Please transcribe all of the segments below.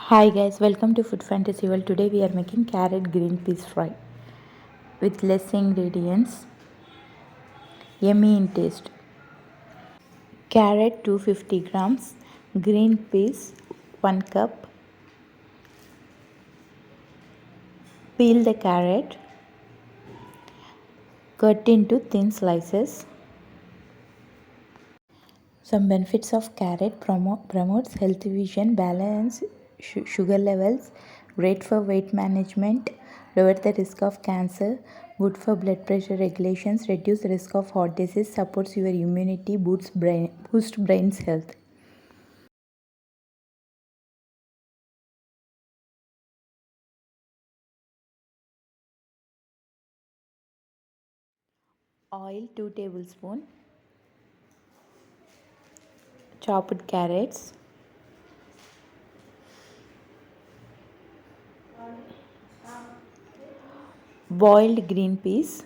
Hi guys, welcome to Food Fantasy World. Today we are making carrot green peas fry with less ingredients, yummy in taste. Carrot 250 grams, green peas 1 cup. Peel the carrot, cut into thin slices. Some benefits of carrot: promotes healthy vision, balance sugar levels, great for weight management, lower the risk of cancer, good for blood pressure regulations, reduce the risk of heart disease, supports your immunity, boost brain's health. Oil 2 tablespoons, chopped carrots, boiled green peas,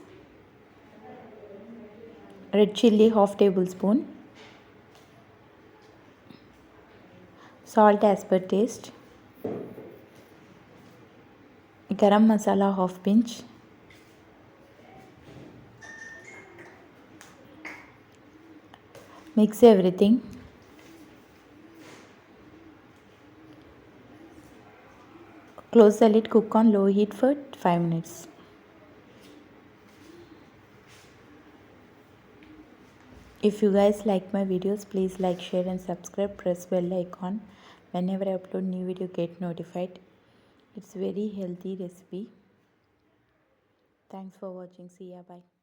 red chilli half tablespoon, salt as per taste, garam masala half pinch, mix everything. Close the lid, cook on low heat for 5 minutes. If you guys like my videos, please like, share and subscribe. Press bell icon. Whenever I upload new video, get notified. It's very healthy recipe. Thanks for watching. See ya. Bye.